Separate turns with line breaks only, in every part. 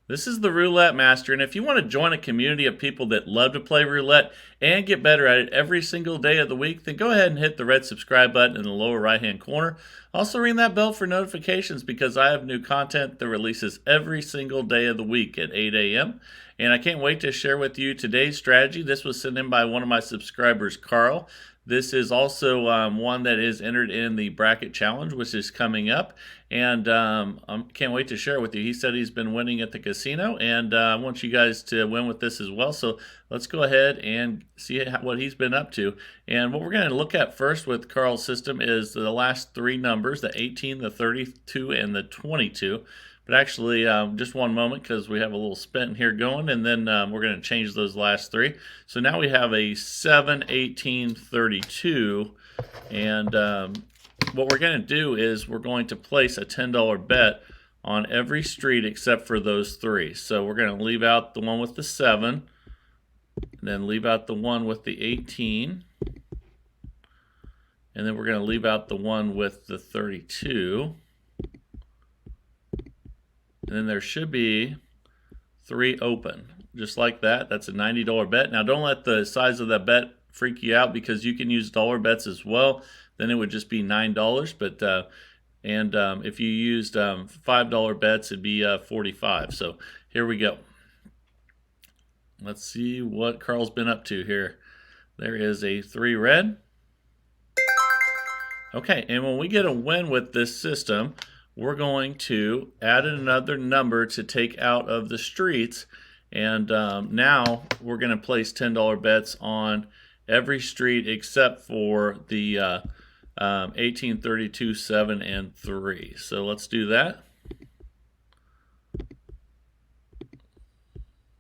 This is the Roulette Master, and if you want to join a community of people that love to play roulette and get better at it every single day of the week, then go ahead and hit the red subscribe button in the lower right-hand corner. Also ring that bell for notifications because I have new content that releases every single day of the week at 8 a.m. And I can't wait to share with you today's strategy. This was sent in by one of my subscribers, Carl. This is also one that is entered in the bracket challenge, which is coming up. And I can't wait to share it with you. He said he's been winning at the casino, and I want you guys to win with this as well. So let's go ahead and see what he's been up to. And what we're going to look at first with Carl's system is the last three numbers, the 18, the 32, and the 22. But actually, just one moment because we have a little spin here going, and then we're going to change those last three. So now we have a 7, 18, 32, and what we're going to do is we're going to place a $10 bet on every street except for those three. So we're going to leave out the one with the 7, and then leave out the one with the 18, and then we're going to leave out the one with the 32. And then there should be 3 open, just like that. That's a $90 bet. Now don't let the size of that bet freak you out because you can use dollar bets as well. Then it would just be $9. But if you used $5 bets, it'd be 45. So here we go. Let's see what Carl's been up to here. There is a 3 red. Okay, and when we get a win with this system, we're going to add another number to take out of the streets. And now we're going to place $10 bets on every street except for the 18, 32, 7, and 3. So let's do that.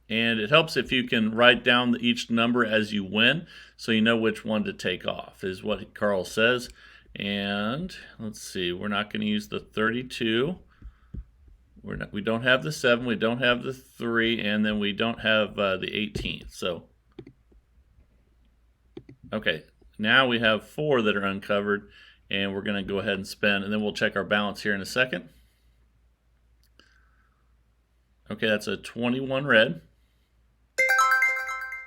And it helps if you can write down each number as you win so you know which one to take off, is what Carl says. And let's see, we're not going to use the 32. We don't have the 7, we don't have the 3, and then we don't have the 18. So, okay, now we have 4 that are uncovered, and we're going to go ahead and spend, and then we'll check our balance here in a second. Okay, that's a 21 red.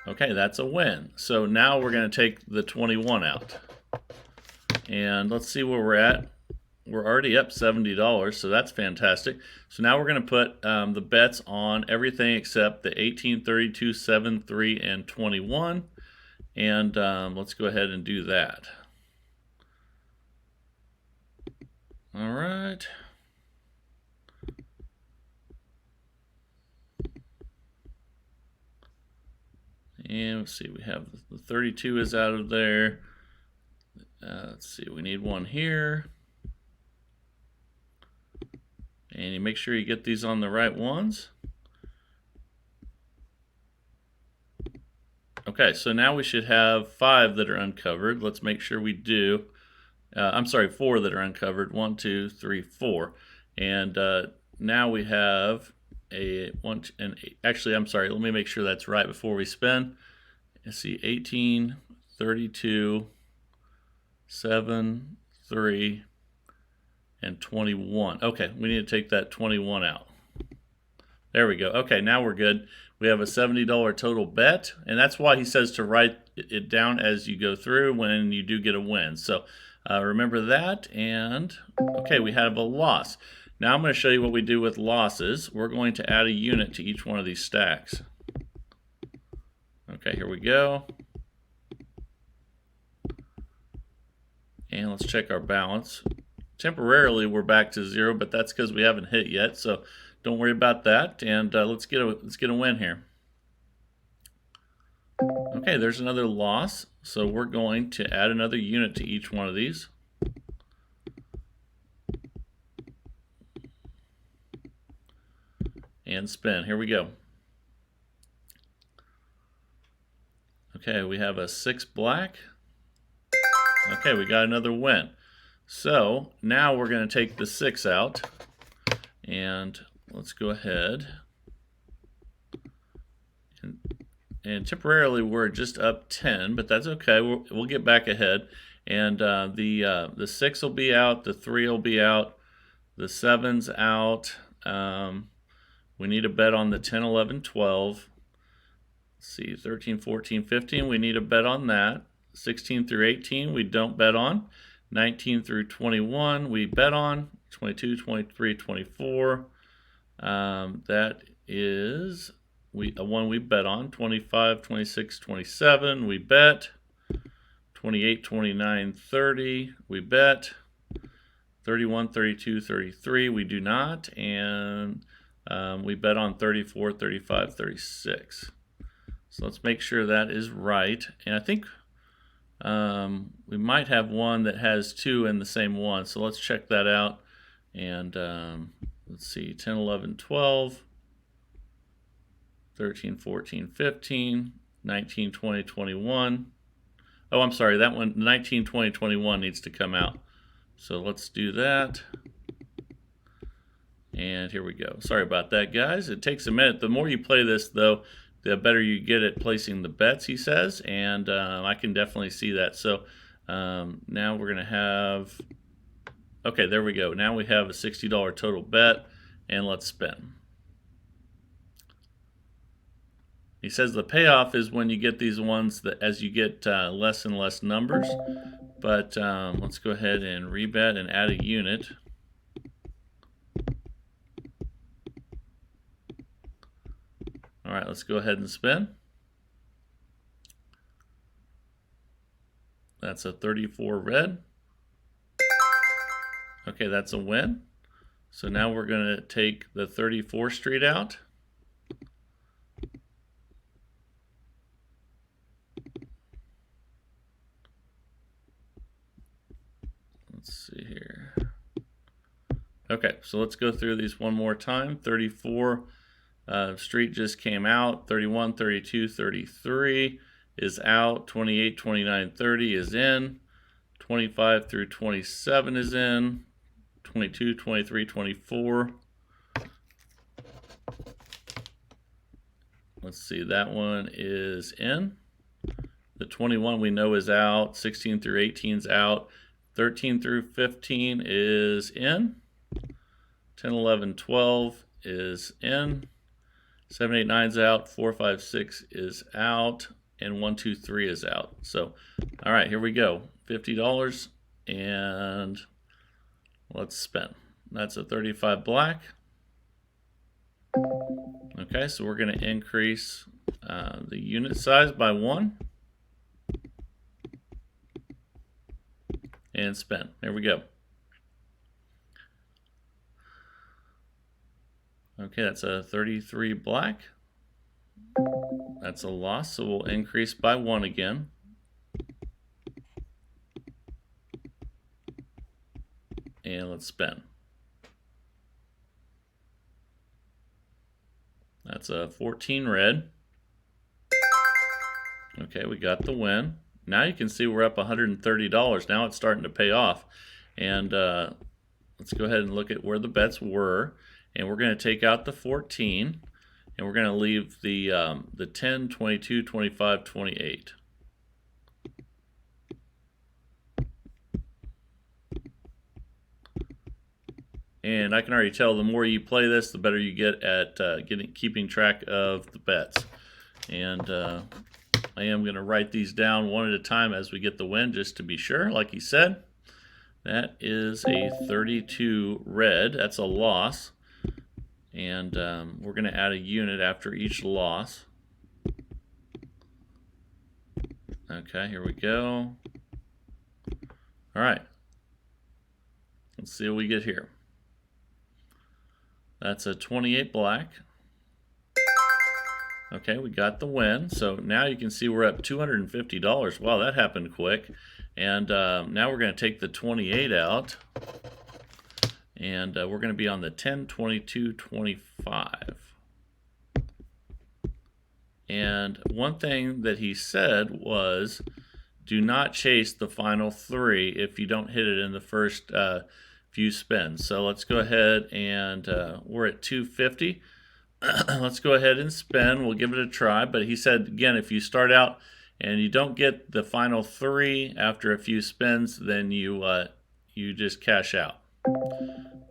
Okay, that's a win. So now we're going to take the 21 out. And let's see where we're at. We're already up $70, so that's fantastic. So now we're going to put the bets on everything except the 18, 32, 7, 3, and 21. And let's go ahead and do that. All right. And let's see, we have the 32 is out of there. Let's see, we need one here. And you make sure you get these on the right ones. Okay, so now we should have 5 that are uncovered. Let's make sure we do. I'm sorry, 4 that are uncovered. 1, 2, 3, 4. And now we have a 1, and actually, I'm sorry, let me make sure that's right before we spin. Let's see, 18, 32, 7, 3, and 21. Okay, we need to take that 21 out. There we go. Okay, now we're good. We have a $70 total bet, and that's why he says to write it down as you go through when you do get a win. So remember that, and okay, we have a loss. Now I'm going to show you what we do with losses. We're going to add a unit to each one of these stacks. Okay, here we go. And let's check our balance. Temporarily, we're back to 0, but that's because we haven't hit yet, so don't worry about that. And let's get a win here. Okay, there's another loss, so we're going to add another unit to each one of these. And spin. Here we go. Okay, we have a 6 black. Okay, we got another win. So now we're going to take the 6 out, and let's go ahead. And temporarily we're just up 10, but that's okay. We'll get back ahead. And the 6 will be out, the 3 will be out, the 7's out. We need a bet on the 10, 11, 12. Let's see, 13, 14, 15. We need a bet on that. 16 through 18, we don't bet on. 19 through 21, we bet on. 22, 23, 24. That is one we bet on. 25, 26, 27, we bet. 28, 29, 30, we bet. 31, 32, 33, we do not. And we bet on 34, 35, 36. So let's make sure that is right. And I think we might have one that has two in the same one. So let's check that out. And let's see, 10, 11, 12, 13, 14, 15, 19, 20, 21. Oh, I'm sorry, that one, 19, 20, 21 needs to come out. So let's do that. And here we go. Sorry about that, guys. It takes a minute. The more you play this, though, the better you get at placing the bets, he says. And I can definitely see that. So now we're going to have... Okay, there we go. Now we have a $60 total bet. And let's spin. He says the payoff is when you get these ones that as you get less and less numbers. But let's go ahead and rebet and add a unit. All right, let's go ahead and spin. That's a 34 red. Okay, that's a win. So now we're going to take the 34th Street out. Let's see here. Okay, so let's go through these one more time. 34 Street just came out. 31, 32, 33 is out. 28, 29, 30 is in. 25 through 27 is in. 22, 23, 24. Let's see, that one is in. The 21 we know is out. 16 through 18 is out. 13 through 15 is in. 10, 11, 12 is in. 7, 8, 9 is out. 4, 5, 6 is out. And 1, 2, 3 is out. So, all right, here we go. $50 and let's spin. That's a 35 black. Okay, so we're going to increase the unit size by 1. And spin. There we go. Okay, that's a 33 black. That's a loss, so we'll increase by 1 again. And let's spin. That's a 14 red. Okay, we got the win. Now you can see we're up $130. Now it's starting to pay off. And let's go ahead and look at where the bets were. And we're going to take out the 14. And we're going to leave the 10, 22, 25, 28. And I can already tell the more you play this, the better you get at keeping track of the bets. And I am going to write these down one at a time as we get the win, just to be sure, like he said. That is a 32 red. That's a loss. And we're going to add a unit after each loss. Okay, here we go. All right. Let's see what we get here. That's a 28 black. Okay, we got the win. So now you can see we're up $250. Wow, that happened quick. And now we're going to take the 28 out. And we're going to be on the 10, 22, 25. And one thing that he said was, do not chase the final 3 if you don't hit it in the first few spins. So let's go ahead and we're at 250. Let's go ahead and spin. We'll give it a try. But he said, again, if you start out and you don't get the final 3 after a few spins, then you just cash out.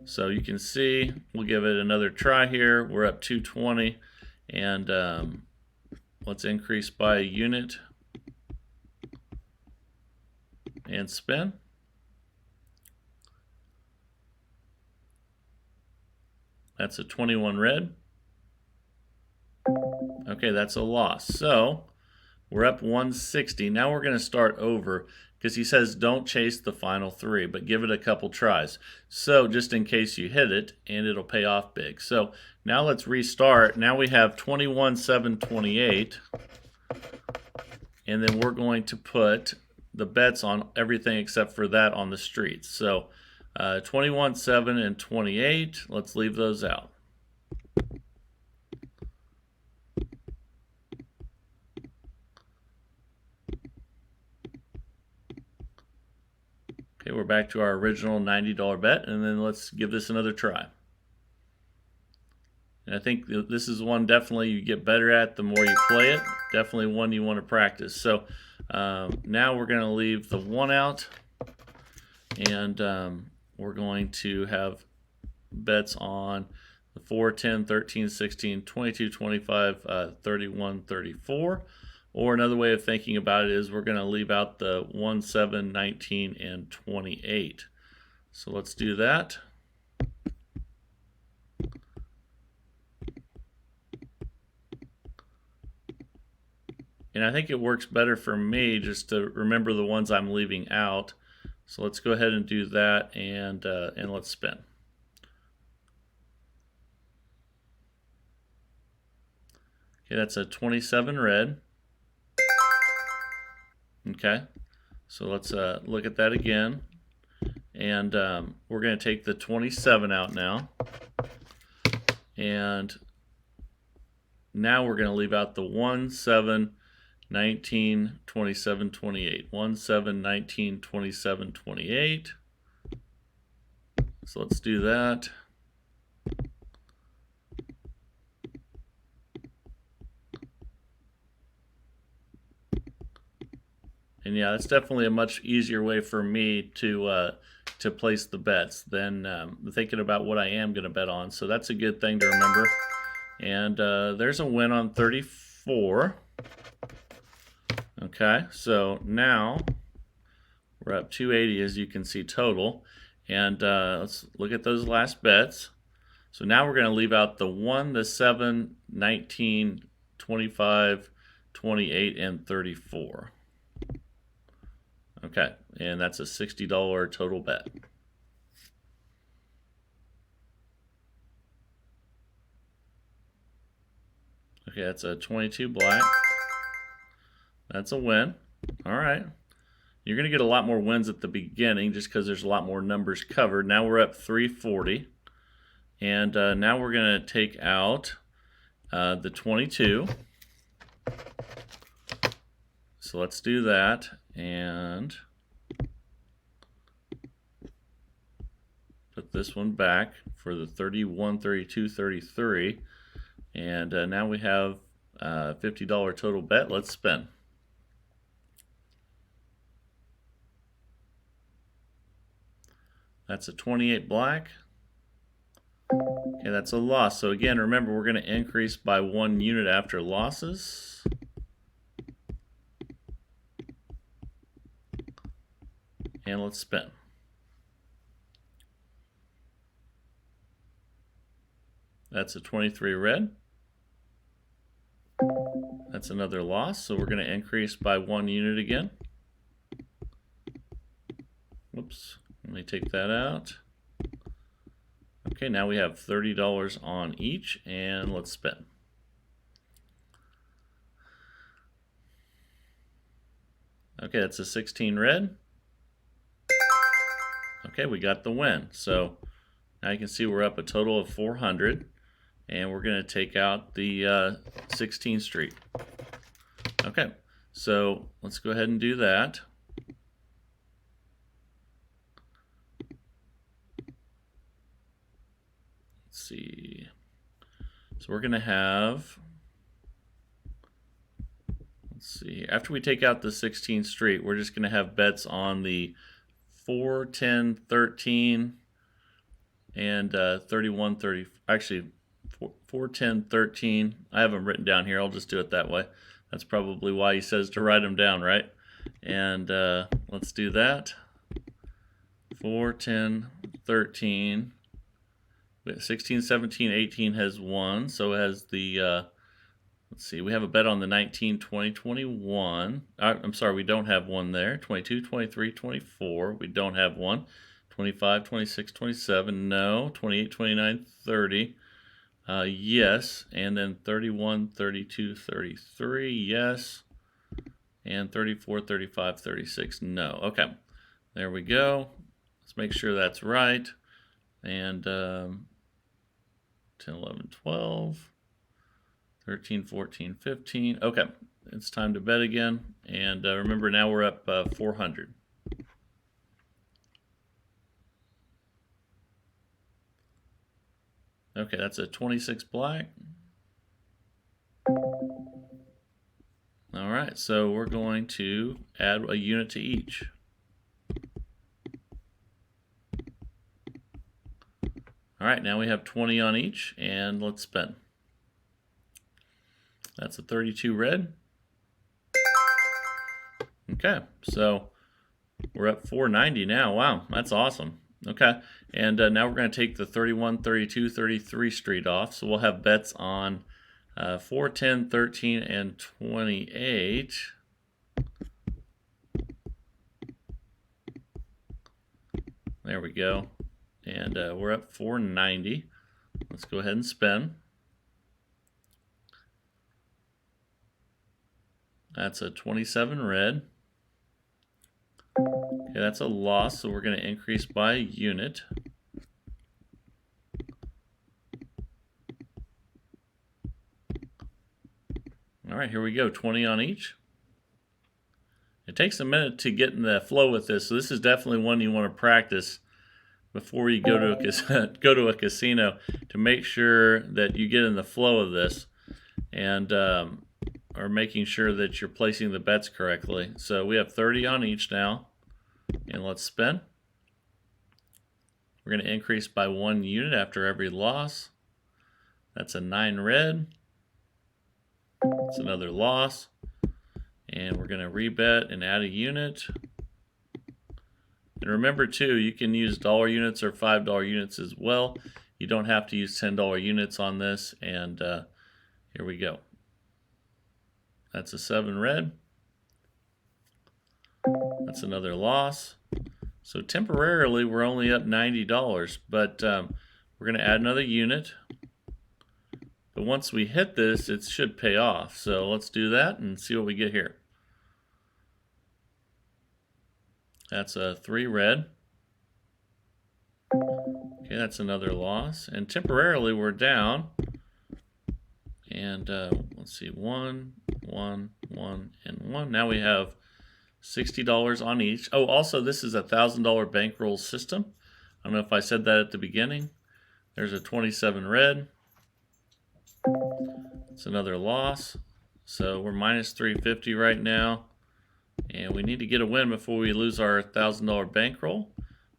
So you can see, we'll give it another try here. We're up 220, and let's increase by a unit and spin. That's a 21 red. Okay, that's a loss. So we're up 160. Now we're going to start over because he says don't chase the final three, but give it a couple tries. So just in case you hit it, and it'll pay off big. So now let's restart. Now we have 21, 7, 28. And then we're going to put the bets on everything except for that on the streets. So 21, 7, and 28. Let's leave those out. Okay, we're back to our original $90 bet, and then let's give this another try. And I think this is one definitely you get better at the more you play it. Definitely one you want to practice. So now we're going to leave the 1 out, and we're going to have bets on the 4, 10, 13, 16, 22, 25, 31, 34. Or another way of thinking about it is we're going to leave out the 1, 7, 19, and 28. So let's do that. And I think it works better for me just to remember the ones I'm leaving out. So let's go ahead and do that, and let's spin. Okay, that's a 27 red. Okay, so let's look at that again. And we're going to take the 27 out now. And now we're going to leave out the 1, 7, 19, 27, 28. 1, 7, 19, 27, 28. So let's do that. And yeah, that's definitely a much easier way for me to place the bets than thinking about what I am going to bet on. So that's a good thing to remember. And there's a win on 34. Okay, so now we're up 280, as you can see, total. And let's look at those last bets. So now we're going to leave out the 1, the 7, 19, 25, 28, and 34. Okay, and that's a $60 total bet. Okay, that's a 22 black. That's a win. All right. You're going to get a lot more wins at the beginning just because there's a lot more numbers covered. Now we're up 340. And now we're going to take out the 22. So let's do that. And put this one back for the 31, 32, 33. And now we have $50 total bet. Let's spin. That's a 28 black. Okay, that's a loss. So again, remember, we're going to increase by 1 unit after losses. And let's spin. That's a 23 red. That's another loss, so we're going to increase by 1 unit again. Whoops, let me take that out. Okay, now we have $30 on each, and let's spin. Okay, that's a 16 red. Okay, we got the win. So now you can see we're up a total of 400, and we're going to take out the 16th Street. Okay, so let's go ahead and do that. Let's see. So we're going to have, let's see, after we take out the 16th Street, we're just going to have bets on the 4, 10, 13, and 31, 30, actually 4, 10, 13. I have them written down here. I'll just do it that way. That's probably why he says to write them down, right? And let's do that. 4, 10, 13. 16, 17, 18 has 1. So it has the, let's see, we have a bet on the 19, 20, 21. I'm sorry, we don't have one there. 22, 23, 24. We don't have one. 25, 26, 27. No. 28, 29, 30. Yes. And then 31, 32, 33. Yes. And 34, 35, 36. No. Okay. There we go. Let's make sure that's right. And 10, 11, 12, 13, 14, 15. Okay. It's time to bet again. And remember, now we're up 400. Okay, that's a 26 black. All right, so we're going to add a unit to each. All right, now we have 20 on each, and let's spin. That's a 32 red. Okay, so we're up 490 now. Wow, that's awesome. Okay, and now we're going to take the 31, 32, 33 street off. So we'll have bets on 4, 10, 13, and 28. There we go. And we're up 490. Let's go ahead and spin. That's a 27 red. Okay, that's a loss, so we're going to increase by a unit. All right, here we go, 20 on each. It takes a minute to get in the flow with this, so this is definitely one you want to practice before you go to a casino to make sure that you get in the flow of this and are making sure that you're placing the bets correctly. So we have 30 on each now, and let's spin. We're going to increase by 1 unit after every loss. That's a 9 red. That's another loss. And we're going to rebet and add a unit. And remember too, you can use dollar units or $5 units as well. You don't have to use $10 units on this. And here we go. That's a 7 red. That's another loss. So temporarily we're only up $90, but we're going to add another unit. But once we hit this, it should pay off. So let's do that and see what we get here. That's a 3 red. Okay, that's another loss. And temporarily we're down. And let's see, 1, 1, 1, and 1. Now we have $60 on each. Oh, also this is a $1,000 bankroll system. I don't know if I said that at the beginning. There's a 27 red. It's another loss. So we're minus 350 right now. And we need to get a win before we lose our $1,000 bankroll.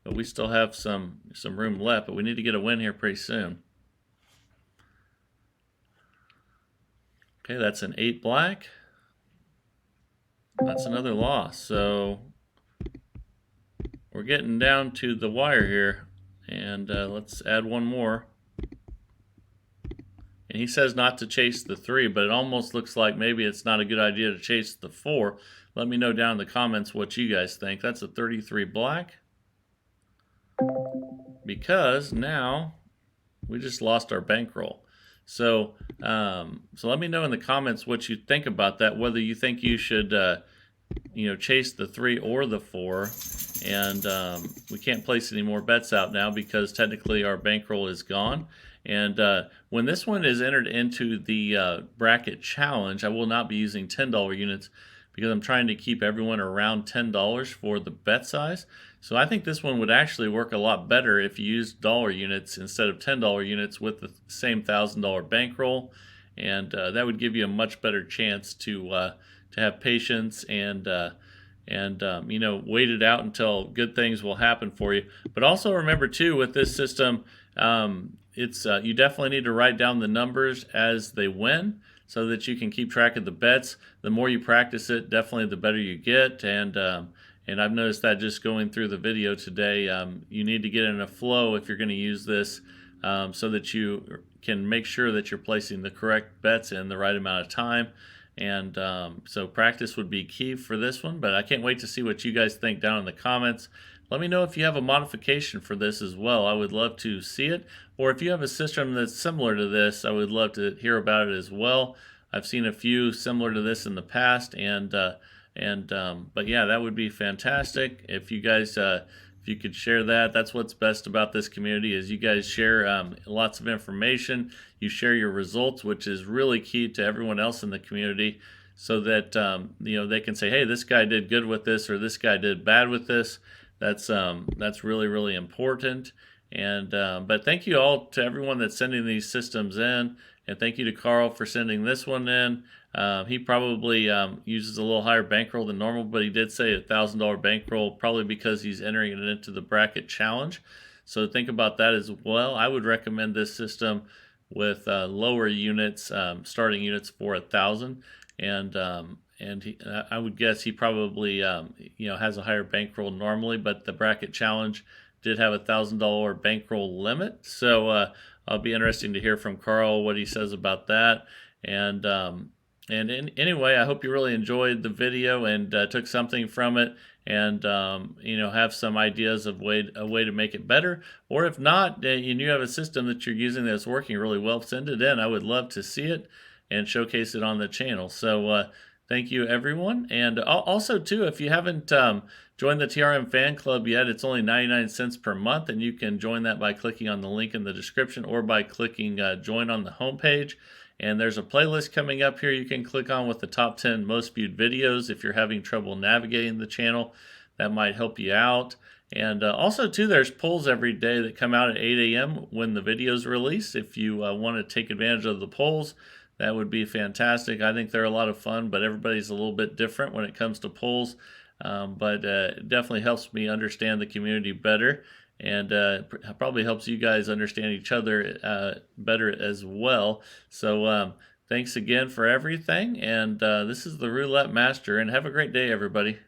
But we still have some room left, but we need to get a win here pretty soon. Okay, that's an 8 black. That's another loss. So we're getting down to the wire here. And let's add one more. And he says not to chase the 3, but it almost looks like maybe it's not a good idea to chase the 4. Let me know down in the comments what you guys think. That's a 33 black. Because now we just lost our bankroll. So let me know in the comments what you think about that, whether you think you should chase the 3 or the 4. And we can't place any more bets out now because technically our bankroll is gone. And when this one is entered into the bracket challenge, I will not be using $10 units because I'm trying to keep everyone around $10 for the bet size. So I think this one would actually work a lot better if you used dollar units instead of $10 units with the same $1,000 bankroll. And that would give you a much better chance to have patience and wait it out until good things will happen for you. But also remember too, with this system, it's you definitely need to write down the numbers as they win so that you can keep track of the bets. The more you practice it, definitely the better you get. And I've noticed that just going through the video today, you need to get in a flow if you're going to use this, so that you can make sure that you're placing the correct bets in the right amount of time. And so practice would be key for this one, but I can't wait to see what you guys think down in the comments. Let me know if you have a modification for this as well. I would love to see it. Or if you have a system that's similar to this, I would love to hear about it as well. I've seen a few similar to this in the past, but yeah, that would be fantastic if you guys if you could share that. That's what's best about this community, is you guys share lots of information. You share your results, which is really key to everyone else in the community, so that they can say, hey, this guy did good with this, or this guy did bad with this. That's really, really important. And but thank you all to everyone that's sending these systems in, and thank you to Carl for sending this one in. He probably uses a little higher bankroll than normal, but he did say $1,000 bankroll, probably because he's entering it into the bracket challenge. So think about that as well. I would recommend this system with lower units, starting units for 1,000, I would guess he probably has a higher bankroll normally, but the bracket challenge did have $1,000 bankroll limit. So I'll be interesting to hear from Carl what he says about that. Anyway, I hope you really enjoyed the video and took something from it, and have some ideas of a way to make it better. Or if not, and you have a system that you're using that's working really well, send it in. I would love to see it and showcase it on the channel. So thank you, everyone. And also, too, if you haven't joined the TRM fan club yet, it's only 99 cents per month, and you can join that by clicking on the link in the description or by clicking join on the homepage. And there's a playlist coming up here you can click on with the top 10 most viewed videos. If you're having trouble navigating the channel, that might help you out. And also, too, there's polls every day that come out at 8 a.m. when the videos release. If you want to take advantage of the polls, that would be fantastic. I think they're a lot of fun, but everybody's a little bit different when it comes to polls. But it definitely helps me understand the community better, and probably helps you guys understand each other better as well. So thanks again for everything, and this is the Roulette Master, and have a great day, everybody.